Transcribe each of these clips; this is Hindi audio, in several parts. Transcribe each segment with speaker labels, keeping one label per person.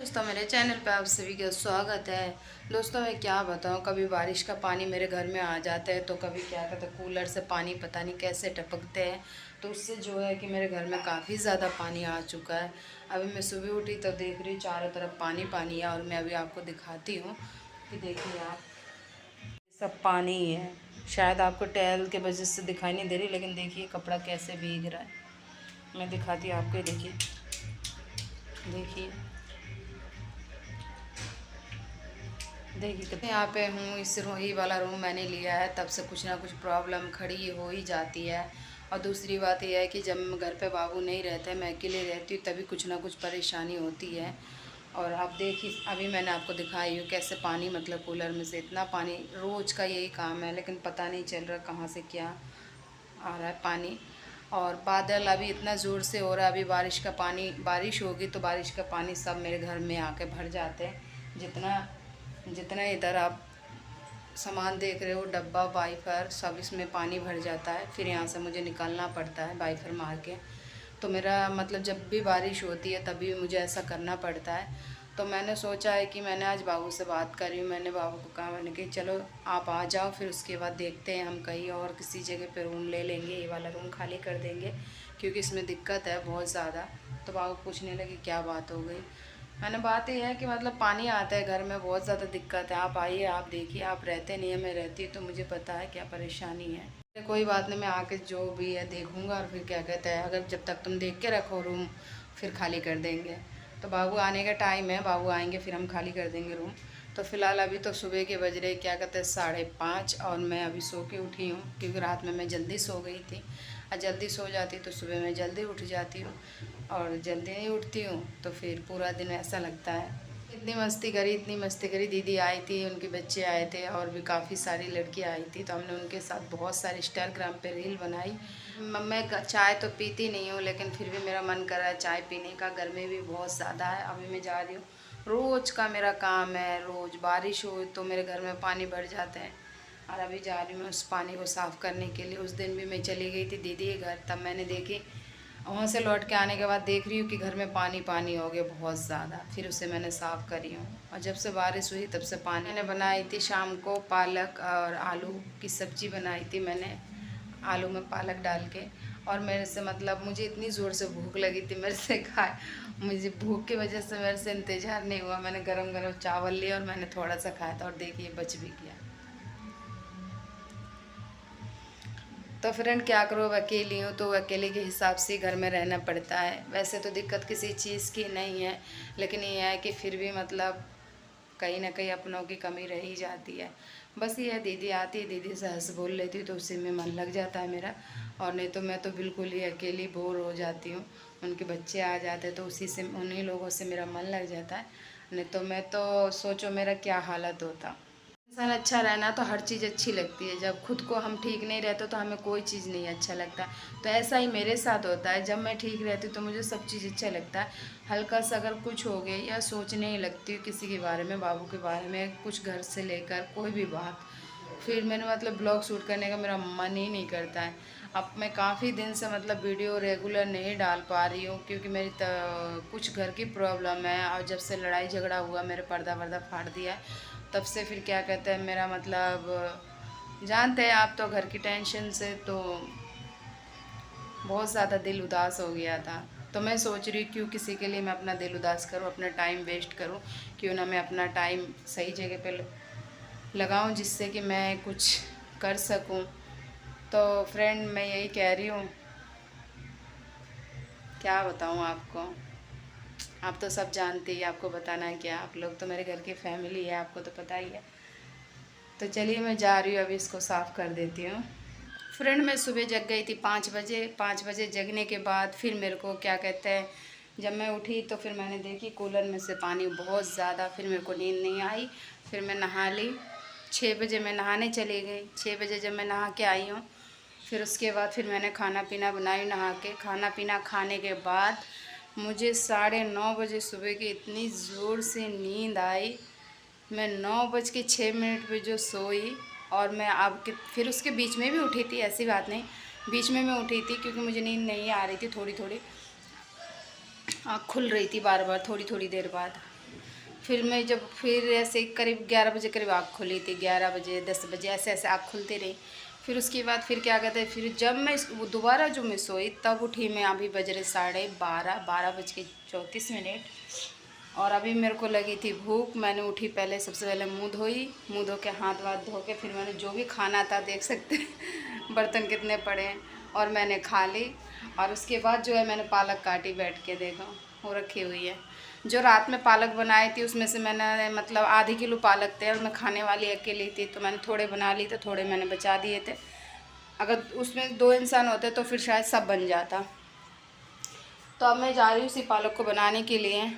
Speaker 1: दोस्तों मेरे चैनल पे आप सभी का स्वागत है। दोस्तों मैं क्या बताऊं, कभी बारिश का पानी मेरे घर में आ जाता है तो कभी क्या कहते हैं कूलर से पानी पता नहीं कैसे टपकते हैं। तो उससे जो है कि मेरे घर में काफ़ी ज़्यादा पानी आ चुका है। अभी मैं सुबह उठी तो देख रही हूँ चारों तरफ पानी पानी है। और मैं अभी आपको दिखाती हूँ कि देखिए आप, सब पानी ही है। शायद आपको टैल के वजह से दिखाई नहीं दे रही, लेकिन देखिए कपड़ा कैसे भीग रहा है। मैं दिखाती हूँ आपको, देखिए देखिए देखिए कितने यहाँ पे हूँ। इस ही वाला रूम मैंने लिया है, तब से कुछ ना कुछ प्रॉब्लम खड़ी हो ही जाती है। और दूसरी बात यह है कि जब घर पे बाबू नहीं रहते, मैं अकेले रहती हूँ, तभी कुछ ना कुछ परेशानी होती है। और आप देखिए अभी मैंने आपको दिखाई हूँ कैसे पानी, मतलब कूलर में से इतना पानी, रोज़ का यही काम है, लेकिन पता नहीं चल रहा कहाँ से क्या आ रहा है पानी। और बादल अभी इतना ज़ोर से हो रहा है, अभी बारिश का पानी, बारिश होगी तो बारिश का पानी सब मेरे घर में आके भर जाते हैं। जितना जितना इधर आप सामान देख रहे हो, डब्बा वाइफर सब इसमें पानी भर जाता है। फिर यहाँ से मुझे निकलना पड़ता है वाइफर मार के। तो मेरा मतलब जब भी बारिश होती है तभी मुझे ऐसा करना पड़ता है। तो मैंने सोचा है कि मैंने आज बाबू से बात करी, मैंने बाबू को कहा, मैंने कि चलो आप आ जाओ, फिर उसके बाद देखते हैं हम कहीं और किसी जगह पे रूम ले लेंगे, ये वाला रूम खाली कर देंगे क्योंकि इसमें दिक्कत है बहुत ज़्यादा। तो बाबू पूछने लगे क्या बात हो गई। मैंने बात ये है कि मतलब पानी आता है घर में, बहुत ज़्यादा दिक्कत है, आप आइए आप देखिए, आप रहते नहीं है, मैं रहती तो मुझे पता है क्या परेशानी है। कोई बात नहीं, मैं आके जो भी है देखूंगा और फिर क्या कहते हैं, अगर जब तक तुम देख के रखो रूम फिर खाली कर देंगे। तो बाबू आने का टाइम है, बाबू आएंगे फिर हम खाली कर देंगे रूम। तो फ़िलहाल अभी तो सुबह के बज रहे क्या कहते हैं 5:30, और मैं अभी सो के उठी हूँ क्योंकि रात में मैं जल्दी सो गई थी। और जल्दी सो जाती तो सुबह मैं जल्दी उठ जाती हूँ, और जल्दी नहीं उठती हूँ तो फिर पूरा दिन ऐसा लगता है। इतनी मस्ती करी, इतनी मस्ती करी, दीदी आई थी, उनके बच्चे आए थे और भी काफ़ी सारी लड़कियाँ आई थी, तो हमने उनके साथ बहुत सारी इंस्टाग्राम पे रील बनाई। मैं चाय तो पीती नहीं हूँ, लेकिन फिर भी मेरा मन कर रहा है चाय पीने का। गर्मी भी बहुत ज़्यादा है। अभी मैं जा रही हूँ, रोज़ का मेरा काम है, रोज़ बारिश हो तो मेरे घर में पानी भर जाते हैं। और अभी जा रही हूँ मैं उस पानी को साफ़ करने के लिए। उस दिन भी मैं चली गई थी दीदी के घर, तब मैंने देखी, वहाँ से लौट के आने के बाद देख रही हूँ कि घर में पानी पानी हो गया बहुत ज़्यादा। फिर उसे मैंने साफ़ करी हूँ, और जब से बारिश हुई तब से पानी। मैंने बनाई थी शाम को पालक और आलू की सब्ज़ी बनाई थी मैंने, आलू में पालक डाल के। और मेरे से मतलब मुझे इतनी ज़ोर से भूख लगी थी, मेरे से खाए, मुझे भूख की वजह से मेरे से इंतज़ार नहीं हुआ, मैंने गरम गरम चावल लिया और मैंने थोड़ा सा खाया था, और देखिए बच भी गया। तो फ्रेंड क्या करो, अब अकेली हूँ तो अकेले के हिसाब से घर में रहना पड़ता है। वैसे तो दिक्कत किसी चीज़ की नहीं है, लेकिन ये है कि फिर भी मतलब कहीं ना कहीं अपनों की कमी रह ही जाती है। बस ये है, दीदी आती है, दीदी से हंस बोल लेती हूँ तो उसी में मन लग जाता है मेरा। और नहीं तो मैं तो बिल्कुल ही अकेली बोर हो जाती हूँ। उनके बच्चे आ जाते हैं तो उसी से, उन्हीं लोगों से मेरा मन लग जाता है। नहीं तो मैं तो सोचो मेरा क्या हालत होता। इंसान अच्छा रहना तो हर चीज़ अच्छी लगती है, जब खुद को हम ठीक नहीं रहते तो हमें कोई चीज़ नहीं अच्छा लगता। तो ऐसा ही मेरे साथ होता है, जब मैं ठीक रहती हूँ तो मुझे सब चीज़ अच्छा लगता है। हल्का सा अगर कुछ हो गया या सोचने ही लगती हूँ किसी के बारे में, बाबू के बारे में, कुछ घर से लेकर कोई भी बात, फिर मैंने मतलब ब्लॉग शूट करने का मेरा मन ही नहीं करता है। अब मैं काफ़ी दिन से मतलब वीडियो रेगुलर नहीं डाल पा रही हूँ क्योंकि मेरी कुछ घर की प्रॉब्लम है, और जब से लड़ाई झगड़ा हुआ मेरे पर्दा वर्दा फाड़ दिया है, तब से फिर क्या कहते हैं मेरा मतलब जानते हैं आप तो घर की टेंशन से तो बहुत ज़्यादा दिल उदास हो गया था। तो मैं सोच रही क्यों किसी के लिए मैं अपना दिल उदास करूं, अपना टाइम वेस्ट करूं, क्यों ना मैं अपना टाइम सही जगह पे लगाऊं जिससे कि मैं कुछ कर सकूं। तो फ्रेंड मैं यही कह रही हूँ, क्या बताऊँ आपको, आप तो सब जानते ही, आपको बताना है क्या, आप लोग तो मेरे घर की फैमिली है, आपको तो पता ही है। तो चलिए मैं जा रही हूँ, अभी इसको साफ़ कर देती हूँ। फ्रेंड मैं सुबह जग गई थी 5 बजे। 5 बजे जगने के बाद फिर मेरे को क्या कहते हैं, जब मैं उठी तो फिर मैंने देखी कूलर में से पानी बहुत ज़्यादा, फिर मेरे को नींद नहीं आई, फिर मैं नहा ली। 6 बजे मैं नहाने चली गई। 6 बजे जब मैं नहा के आई हूँ, फिर उसके बाद फिर मैंने खाना पीना बनाई, नहा के खाना पीना खाने के बाद मुझे 9:30 बजे सुबह की इतनी ज़ोर से नींद आई। मैं 9:06 पे जो सोई, और मैं अब फिर उसके बीच में भी उठी थी, ऐसी बात नहीं, बीच में मैं उठी थी क्योंकि मुझे नींद नहीं आ रही थी, थोड़ी थोड़ी आँख खुल रही थी बार बार थोड़ी थोड़ी देर बाद। फिर मैं जब फिर ऐसे करीब 11 बजे करीब आँख खुली थी, 11 बजे 10 बजे ऐसे ऐसे आँख खुलती रही। फिर उसके बाद फिर क्या कहते हैं, फिर जब मैं वो दोबारा जो मैं सोई तब उठी मैं, अभी बज रहे 12:30, 12:34। और अभी मेरे को लगी थी भूख। मैंने उठी, पहले सबसे पहले मुंह धोई, मुंह धो के हाथ वाथ धो के फिर मैंने जो भी खाना था, देख सकते हैं बर्तन कितने पड़े हैं, और मैंने खा ली। और उसके बाद जो है मैंने पालक काटी, बैठ के देखो वो रखी हुई है। जो रात में पालक बनाई थी उसमें से मैंने मतलब आधी किलो पालक थे और मैं खाने वाली अकेली थी, तो मैंने थोड़े बना ली, तो थोड़े मैंने बचा दिए थे। अगर उसमें 2 इंसान होते तो फिर शायद सब बन जाता। तो अब मैं जा रही हूँ उसी पालक को बनाने के लिए,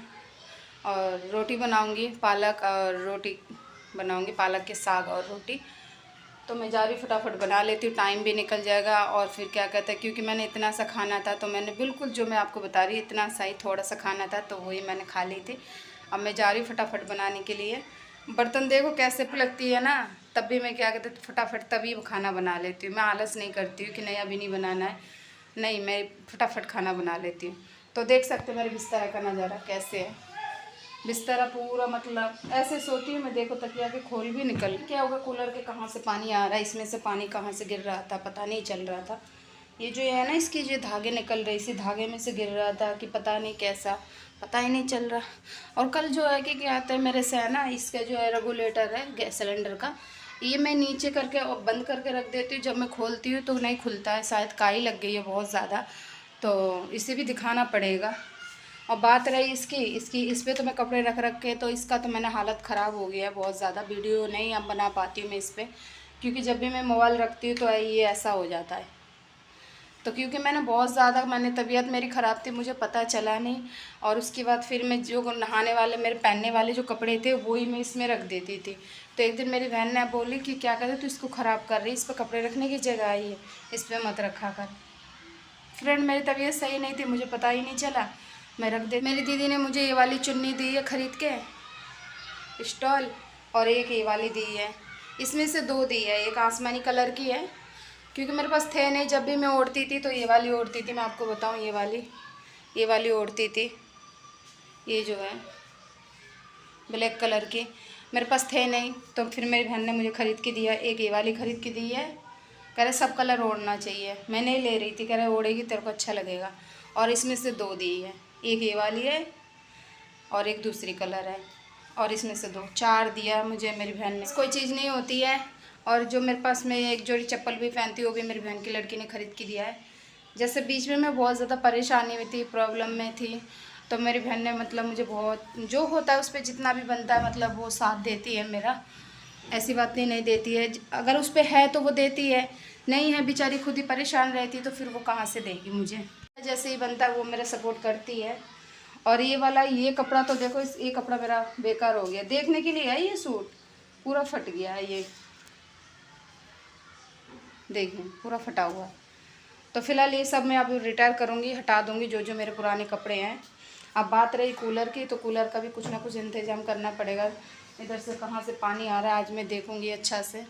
Speaker 1: और रोटी बनाऊंगी, पालक और रोटी बनाऊंगी, पालक के साग और रोटी। तो मैं जा रही फटाफट बना लेती हूँ, टाइम भी निकल जाएगा। और फिर क्या कहते हैं, क्योंकि मैंने इतना सा खाना था, तो मैंने बिल्कुल जो मैं आपको बता रही इतना सा ही थोड़ा सा खाना था, तो वही मैंने खा ली थी। अब मैं जा रही हूँ फटाफट बनाने के लिए। बर्तन देखो कैसे पलकती है ना, तब भी मैं क्या कहते फटाफट तभी खाना बना लेती हूँ। मैं आलस नहीं करती हूँ कि नहीं अभी नहीं बनाना है, नहीं, मैं फटाफट खाना बना लेती हूँ। तो देख सकते हो मेरे बिस्तर का नज़ारा कैसे है। बिस्तर पूरा मतलब ऐसे सोती हूँ मैं, देखो तकिया के खोल भी निकल, क्या होगा कूलर के कहाँ से पानी आ रहा है, इसमें से पानी कहाँ से गिर रहा था पता नहीं चल रहा था। ये जो है ना इसकी जो धागे निकल रहे, इसी धागे में से गिर रहा था कि पता नहीं कैसा, पता ही नहीं चल रहा। और कल जो है कि क्या आता है मेरे से है ना, इसका जो है रेगुलेटर है गैस सिलेंडर का, ये मैं नीचे करके और बंद करके रख देती हूँ। जब मैं खोलती हूँ तो नहीं खुलता है, शायद काई लग गई है बहुत ज़्यादा, तो इसे भी दिखाना पड़ेगा। और बात रही इसकी इस पर तो मैं कपड़े रख रख के, तो इसका तो मैंने हालत ख़राब हो गया है बहुत ज़्यादा। वीडियो नहीं अब बना पाती हूँ मैं इस पर, क्योंकि जब भी मैं मोबाइल रखती हूँ तो ये ऐसा हो जाता है। तो क्योंकि मैंने बहुत ज़्यादा तबीयत मेरी ख़राब थी, मुझे पता चला नहीं। और उसके बाद फिर मैं जो नहाने वाले मेरे पहनने वाले जो कपड़े थे वही मैं इसमें रख देती थी। तो एक दिन मेरी बहन ने बोली कि क्या करे तो इसको ख़राब कर रही, इस पर कपड़े रखने की जगह आई है, इस पर मत रखा कर। फ्रेंड मेरी तबीयत सही नहीं थी, मुझे पता ही नहीं चला, मैं रख दे। मेरी दीदी ने मुझे ये वाली चुन्नी दी है ख़रीद के, स्टॉल, और एक ये वाली दी है। इसमें से 2 दी है, एक आसमानी कलर की है, क्योंकि मेरे पास थे नहीं। जब भी मैं ओढ़ती थी तो ये वाली ओढ़ती थी, मैं आपको बताऊं, ये वाली ओढ़ती थी। ये जो है ब्लैक कलर की मेरे पास थे नहीं, तो फिर मेरी बहन ने मुझे ख़रीद के दिया। एक ये वाली ख़रीद के दी है, कह रहे सब कलर ओढ़ना चाहिए। मैं नहीं ले रही थी, कह रहे ओढ़ेगी तेरे को अच्छा लगेगा। और इसमें से 2 दी है, एक ये वाली है और एक दूसरी कलर है, और इसमें से 2, 4 दिया मुझे मेरी बहन ने। कोई चीज़ नहीं होती है। और जो मेरे पास में एक जोड़ी चप्पल भी पहनती हूँ, वो भी मेरी बहन की लड़की ने ख़रीद के दिया है। जैसे बीच में मैं बहुत ज़्यादा परेशानी में थी, प्रॉब्लम में थी, तो मेरी बहन ने मुझे बहुत जो होता है उस पर जितना भी बनता है वो साथ देती है मेरा। ऐसी बात नहीं देती है, अगर उस पर है तो वो देती है, नहीं है बेचारी खुद ही परेशान रहती तो फिर वो कहाँ से देगी मुझे। जैसे ही बनता है वो मेरा सपोर्ट करती है। और ये कपड़ा तो देखो, ये कपड़ा मेरा बेकार हो गया, देखने के लिए है ये सूट, पूरा फट गया है, ये देखिए पूरा फटा हुआ। तो फिलहाल ये सब मैं अब रिटायर करूँगी, हटा दूँगी जो जो मेरे पुराने कपड़े हैं। अब बात रही कूलर की, तो कूलर का भी कुछ ना कुछ इंतज़ाम करना पड़ेगा। इधर से कहाँ से पानी आ रहा है आज मैं देखूँगी अच्छा से।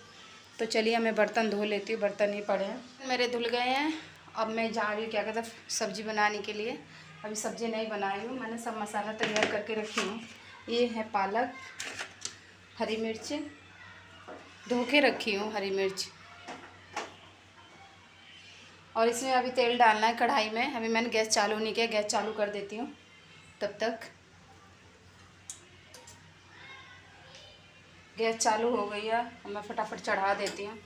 Speaker 1: तो चलिए मैं बर्तन धो लेती हूँ, बर्तन ही पड़े हैं मेरे, धुल गए हैं। अब मैं जा रही हूँ क्या कहते हैं सब्ज़ी बनाने के लिए। अभी सब्ज़ी नहीं बनाई हूँ, मैंने सब मसाला तैयार करके रखी हूँ। ये है पालक, हरी मिर्च धो के रखी हूँ, हरी मिर्च। और इसमें अभी तेल डालना है कढ़ाई में। अभी मैंने गैस चालू नहीं किया, गैस चालू कर देती हूँ तब तक। गैस चालू हो गई है, अब मैं फटाफट चढ़ा देती हूँ।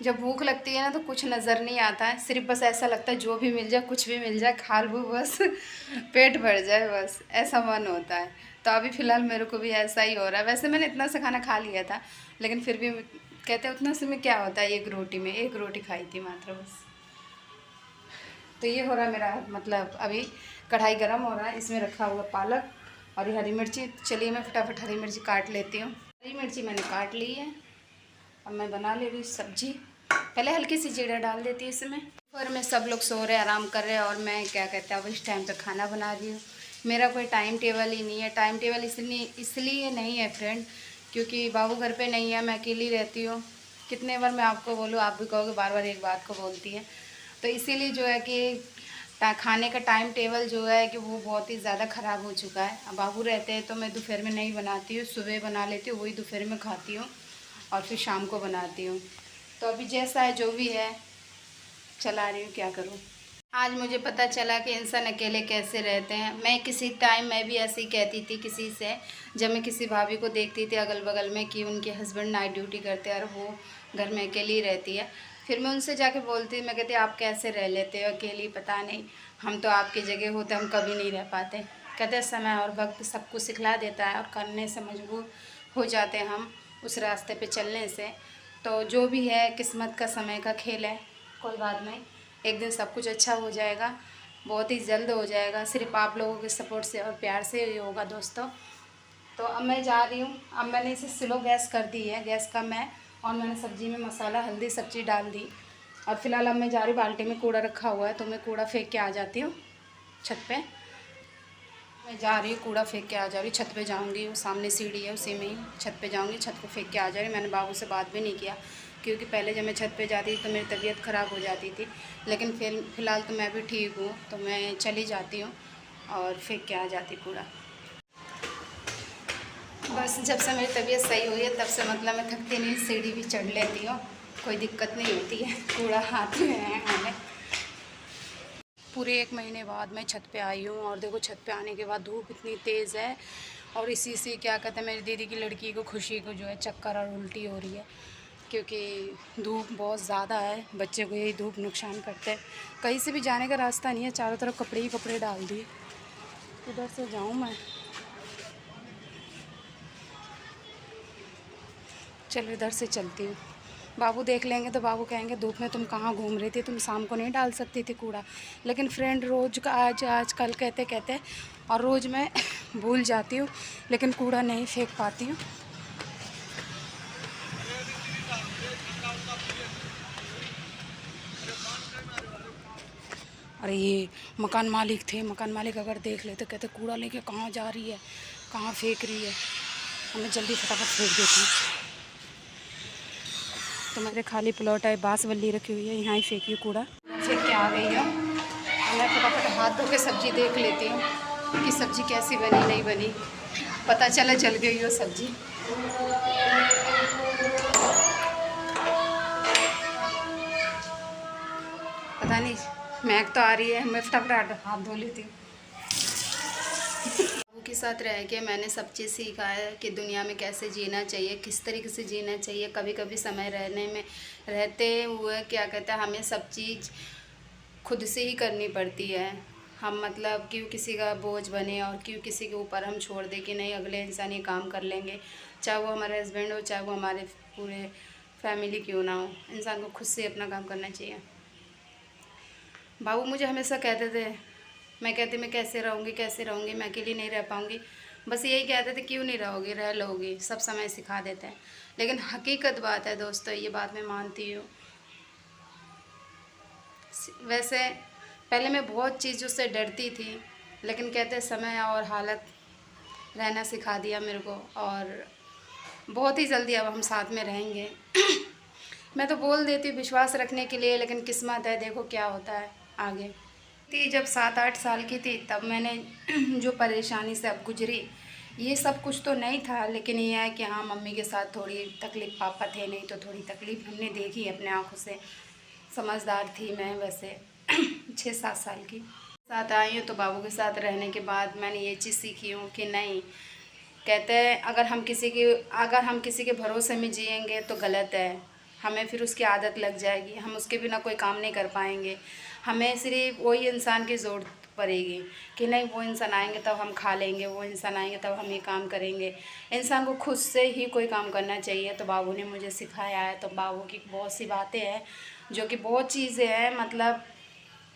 Speaker 1: जब भूख लगती है ना तो कुछ नज़र नहीं आता है, सिर्फ बस ऐसा लगता है जो भी मिल जाए, कुछ भी मिल जाए, खा लूँ बस पेट भर जाए बस, ऐसा मन होता है। तो अभी फ़िलहाल मेरे को भी ऐसा ही हो रहा है। वैसे मैंने इतना सा खाना खा लिया था, लेकिन फिर भी कहते हैं उतना से में क्या होता है, एक रोटी खाई थी मात्र बस। तो ये हो रहा है मेरा अभी कढ़ाई गर्म हो रहा है, इसमें रखा हुआ पालक और ये हरी मिर्ची। चलिए मैं फटाफट हरी मिर्ची काट लेती हूँ। हरी मिर्ची मैंने काट ली है, अब मैं बना ले रही सब्जी। पहले हल्की सी जीरा डाल देती है इसमें। और में सब लोग सो रहे आराम कर रहे हैं, और मैं क्या कहते हैं अब इस टाइम पे खाना बना रही हूँ। मेरा कोई टाइम टेबल ही नहीं है, टाइम टेबल इसलिए नहीं है फ्रेंड, क्योंकि बाबू घर पे नहीं है, मैं अकेली रहती हूँ। कितने बार मैं आपको बोलूँ, आप भी कहोगे बार बार एक बात को बोलती है। तो इसीलिए जो है कि खाने का टाइम टेबल जो है कि वो बहुत ही ज़्यादा ख़राब हो चुका है। अब बाबू रहते हैं तो मैं दोपहर में नहीं बनाती हूँ, सुबह बना लेती हूँ, वही दोपहर में खाती हूँ और फिर शाम को बनाती हूँ। तो अभी जैसा है जो भी है चला रही हूँ, क्या करूँ। आज मुझे पता चला कि इंसान अकेले कैसे रहते हैं। मैं किसी टाइम मैं भी ऐसे ही कहती थी किसी से, जब मैं किसी भाभी को देखती थी अगल बगल में कि उनके हस्बैंड नाइट ड्यूटी करते हैं और वो घर में अकेली रहती है, फिर मैं उनसे जाके बोलती, मैं कहती आप कैसे रह लेते हो अकेली, पता नहीं, हम तो आपकी जगह होते हम कभी नहीं रह पाते। कहते समय और वक्त सब कुछ सिखला देता है और करने से मजबूर हो जाते हैं हम उस रास्ते पे चलने से। तो जो भी है किस्मत का, समय का खेल है, कोई बात नहीं, एक दिन सब कुछ अच्छा हो जाएगा, बहुत ही जल्द हो जाएगा। सिर्फ आप लोगों के सपोर्ट से और प्यार से ही होगा दोस्तों। तो अब मैं जा रही हूँ। अब मैंने इसे स्लो गैस कर दी है, गैस कम है, और मैंने सब्ज़ी में मसाला हल्दी सब चीज़ डाल दी। और फिलहाल अब मैं जा रही हूँ, बाल्टी में कूड़ा रखा हुआ है तो मैं कूड़ा फेंक के आ जाती हूँ छत पे। मैं जा रही हूँ, कूड़ा फेंक के आ जा रही हूँ, छत पे जाऊँगी, वो सामने सीढ़ी है उसी में ही छत पे जाऊँगी, छत पे फेंक के आ जा रही हूँ। मैंने बाबू से बात भी नहीं किया क्योंकि पहले जब मैं छत पे जाती थी तो मेरी तबीयत ख़राब हो जाती थी, लेकिन फ़िलहाल तो मैं भी ठीक हूँ, तो मैं चली जाती हूँ और फेंक के आ जाती कूड़ा। बस जब से मेरी तबीयत सही हुई है तब से मतलब मैं थकती नहीं, सीढ़ी भी चढ़ लेती हूँ, कोई दिक्कत नहीं होती है, कूड़ा हाथ में है हमें। पूरे 1 महीने बाद मैं छत पे आई हूँ और देखो छत पे आने के बाद धूप इतनी तेज़ है और इसी से क्या कहते हैं, मेरी दीदी की लड़की को, खुशी को जो है चक्कर और उल्टी हो रही है क्योंकि धूप बहुत ज़्यादा है। बच्चे को यही धूप नुकसान करते हैं, कहीं से भी जाने का रास्ता नहीं है, चारों तरफ कपड़े ही कपड़े डाल दिए। उधर से जाऊँ मैं, चलो इधर से चलती हूँ। बाबू देख लेंगे तो बाबू कहेंगे धूप में तुम कहाँ घूम रही थी, तुम शाम को नहीं डाल सकती थी कूड़ा। लेकिन फ्रेंड रोज़ का आज कल कहते कहते और रोज़ मैं भूल जाती हूँ, लेकिन कूड़ा नहीं फेंक पाती हूँ। अरे ये मकान मालिक थे, मकान मालिक अगर देख ले तो कहते कूड़ा लेके कहाँ जा रही है, कहाँ फेंक रही है। हमें जल्दी फटाफट फेंक देती हूँ। तो मेरे खाली प्लॉट है, बांसवल्ली रखी हुई है, यहाँ ही फेंकी कूड़ा, फेंक के आ गई हूँ। मैं फटाफट हाथ धो के सब्ज़ी देख लेती हूँ कि सब्ज़ी कैसी बनी नहीं बनी। पता चला जल गई हो सब्ज़ी। पता नहीं महक तो आ रही है, मैं फटाफट हाथ धो लेती हूँ। बाबू के साथ रह के मैंने सब चीज़ सीखा है कि दुनिया में कैसे जीना चाहिए, किस तरीके से जीना चाहिए। कभी कभी समय रहते हुए क्या कहते हैं, हमें सब चीज़ खुद से ही करनी पड़ती है। हम मतलब क्यों किसी का बोझ बने और क्यों किसी के ऊपर हम छोड़ दें कि नहीं अगले इंसान ये काम कर लेंगे, चाहे वो हमारे हस्बैंड हो, चाहे वो हमारे पूरे फैमिली क्यों ना हो। इंसान को खुद से अपना काम करना चाहिए। बाबू मुझे हमेशा कहते थे, मैं कहती मैं कैसे रहूँगी, मैं अकेली नहीं रह पाऊँगी। बस यही कहते थे क्यों नहीं रहोगी, रह लोगी, सब समय सिखा देते हैं। लेकिन हकीकत बात है दोस्तों, ये बात मैं मानती हूँ। वैसे पहले मैं बहुत चीज़ों से डरती थी, लेकिन कहते समय और हालत रहना सिखा दिया मेरे को, और बहुत ही जल्दी अब हम साथ में रहेंगे। मैं तो बोल देती हूँ विश्वास रखने के लिए, लेकिन किस्मत है, देखो क्या होता है आगे। जब 7-8 साल की थी तब मैंने जो परेशानी से अब गुजरी, ये सब कुछ तो नहीं था, लेकिन ये है कि हाँ मम्मी के साथ थोड़ी तकलीफ़, पापा थे नहीं तो थोड़ी तकलीफ़ हमने देखी अपने आँखों से। समझदार थी मैं वैसे 6-7 साल की। साथ आई हूँ तो बाबू के साथ रहने के बाद मैंने ये चीज़ सीखी हूँ कि नहीं, कहते हैं अगर हम किसी के भरोसे में जिएंगे तो गलत है, हमें फिर उसकी आदत लग जाएगी, हम उसके बिना कोई काम नहीं कर पाएंगे। हमें सिर्फ वही इंसान की ज़रूरत पड़ेगी कि नहीं वो इंसान आएंगे तब हम खा लेंगे, वो इंसान आएंगे तब हम ये काम करेंगे। इंसान को खुद से ही कोई काम करना चाहिए। तो बाबू ने मुझे सिखाया है। तो बाबू की बहुत सी बातें हैं जो कि बहुत चीज़ें हैं, मतलब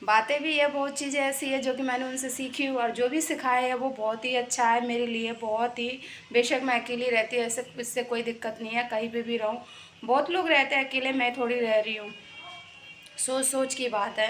Speaker 1: बातें भी है, बहुत चीज़ें ऐसी है जो कि मैंने उनसे सीखी हूँ, और जो भी सिखाया है वो बहुत ही अच्छा है मेरे लिए, बहुत ही। बेशक मैं अकेली रहती हूँ, ऐसे इससे कोई दिक्कत नहीं है, कहीं पे भी रहूँ। बहुत लोग रहते हैं अकेले, मैं थोड़ी रह रही हूँ। सोच सोच की बात है,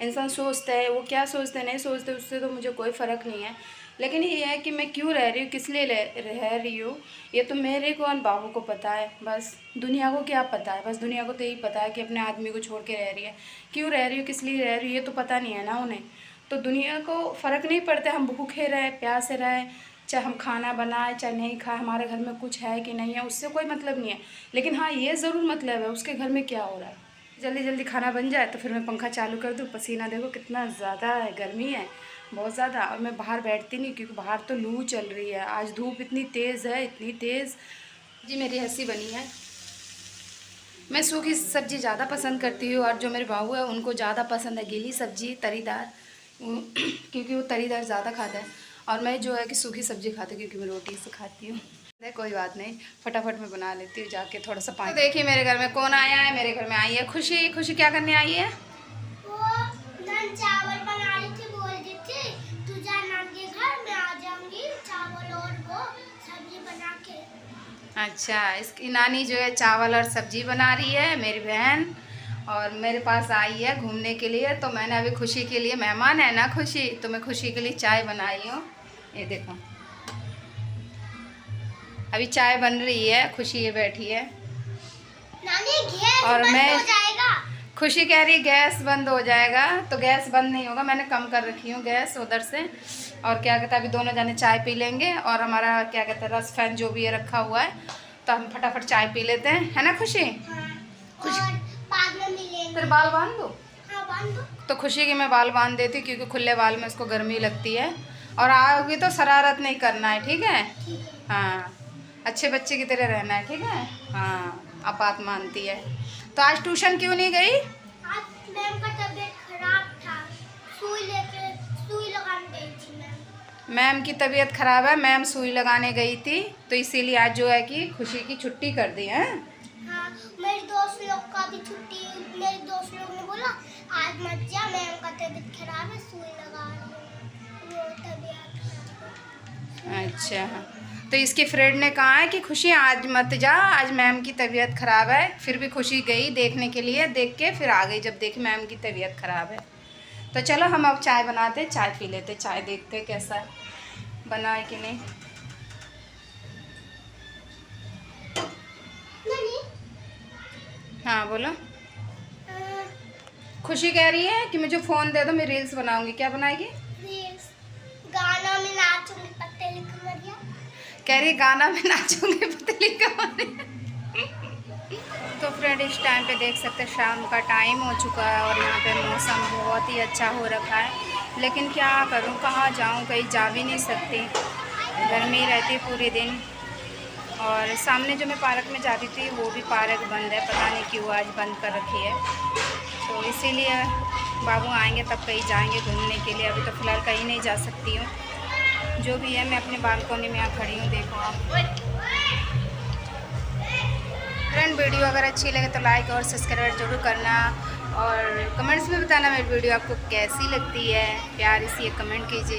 Speaker 1: इंसान सोचता है, वो क्या सोचते नहीं सोचते उससे तो मुझे कोई फ़र्क नहीं है, लेकिन ये है कि मैं क्यों रह रही हूँ, किस लिए रह रही हूँ, ये तो मेरे को और बाबू को पता है। बस दुनिया को क्या पता है, बस दुनिया को तो यही पता है कि अपने आदमी को छोड़ के रह रही है। क्यों रह रही हूँ, किस लिए रह रही हूँ, ये तो पता नहीं है ना उन्हें। तो दुनिया को फ़र्क नहीं पड़ता हम भूखे रहे, प्यासे रहे, चाहे हम खाना बनाए चाहे नहीं खाए, हमारे घर में कुछ है कि नहीं है, उससे कोई मतलब नहीं है। लेकिन हाँ, ये ज़रूर मतलब है उसके घर में क्या हो रहा है। जल्दी जल्दी खाना बन जाए तो फिर मैं पंखा चालू कर दूँ। पसीना देखो कितना ज़्यादा है, गर्मी है बहुत ज़्यादा, और मैं बाहर बैठती नहीं क्योंकि बाहर तो लू चल रही है। आज धूप इतनी तेज़ है, इतनी तेज़। जी मेरी हंसी बनी है। मैं सूखी सब्ज़ी ज़्यादा पसंद करती हूँ, और जो मेरे बाबू है उनको ज़्यादा पसंद है गीली सब्ज़ी, तरीदार, क्योंकि वो तरीदार ज़्यादा खाता है, और मैं जो है कि सूखी सब्ज़ी खाती हूँ क्योंकि मैं रोटी से खाती हूँ। कोई बात नहीं, फटाफट मैं बना लेती हूँ जाके थोड़ा सा पानी। तो देखिए मेरे घर में कौन आया है, मेरे घर में आई है खुशी। खुशी क्या करने आई है?
Speaker 2: चावल बना रही थी, बोल रही थी तू जा नान के घर, मैं आ जाऊंगी चावल और वो सब्जी बना के।
Speaker 1: अच्छा, इसकी नानी जो है चावल और सब्जी बना रही है, मेरी बहन, और मेरे पास आई है घूमने के लिए। तो मैंने अभी खुशी के लिए, मेहमान है ना खुशी, तो मैं खुशी के लिए चाय बनाई हूँ। ये देखो अभी चाय बन रही है, खुशी ये बैठी है।
Speaker 2: नानी गैस
Speaker 1: और
Speaker 2: बंद
Speaker 1: मैं
Speaker 2: हो जाएगा।
Speaker 1: खुशी कह रही गैस बंद हो जाएगा, तो गैस बंद नहीं होगा, मैंने कम कर रखी हूँ गैस उधर से। और क्या कहता है अभी दोनों जाने चाय पी लेंगे, और हमारा क्या कहते हैं रस फैन जो भी है रखा हुआ है, तो हम फटाफट चाय पी लेते हैं, है ना खुशी?
Speaker 2: हाँ, और बाद में मिलेंगे।
Speaker 1: तेरे बाल बांध दो।
Speaker 2: हाँ बांध दो।
Speaker 1: तो खुशी की मैं बाल बांध देती क्योंकि खुले बाल में उसको गर्मी लगती है, और आओगी तो शरारत नहीं करना है, ठीक है? हाँ, अच्छे बच्चे की तरह रहना है, ठीक है? हाँ, अब बात मानती है। तो आज ट्यूशन क्यों नहीं गई?
Speaker 2: आज मैम का तबीयत खराब था, सुई लगाने गई थी मैम।
Speaker 1: मैम की तबीयत ख़राब है, मैम सुई लगाने गई थी, तो इसीलिए आज जो है कि खुशी की छुट्टी कर दी है।
Speaker 2: हाँ, मेरे दोस्त लोग का भी छुट्टी, मेरे दोस्त लोग ने बोला आज मत जा, मैम का तबीयत खराब है, सुई लगा रही है, वो तबीयत खराब है।
Speaker 1: अच्छा, तो इसकी फ्रेंड ने कहा है कि खुशी आज मत जा, आज मैम की तबीयत ख़राब है। फिर भी खुशी गई देखने के लिए, देख के फिर आ गई जब देखी मैम की तबीयत ख़राब है। तो चलो हम अब चाय बनाते, चाय पी लेते, चाय देखते कैसा बना है कि नहीं। हाँ बोलो। खुशी कह रही है कि मुझे फ़ोन दे दो, मैं रील्स बनाऊंगी। क्या बनाएगी?
Speaker 2: रील्स। गाना में नाचूंगी पतली कमरिया।
Speaker 1: कह रही गाना में नाचूंगी पतली कमरिया। तो फ्रेंड इस टाइम पे देख सकते हैं शाम का टाइम हो चुका है, और यहाँ पे मौसम बहुत ही अच्छा हो रखा है, लेकिन क्या करूँ, कहाँ जाऊँ, कहीं जा भी नहीं सकती, गर्मी रहती पूरे दिन। और सामने जो मैं पार्क में जाती थी वो भी पार्क बंद है, पता नहीं क्यों आज बंद कर रखी है। तो इसीलिए बाबू आएंगे तब कहीं जाएंगे घूमने के लिए, अभी तो फ़िलहाल कहीं नहीं जा सकती हूँ। जो भी है मैं अपने बालकोनी में यहाँ खड़ी हूँ, देखो आप। फ्रेंड वीडियो अगर अच्छी लगे तो लाइक और सब्सक्राइब जरूर करना, और कमेंट्स में बताना मेरी वीडियो आपको कैसी लगती है, प्यार इसी कमेंट कीजिए।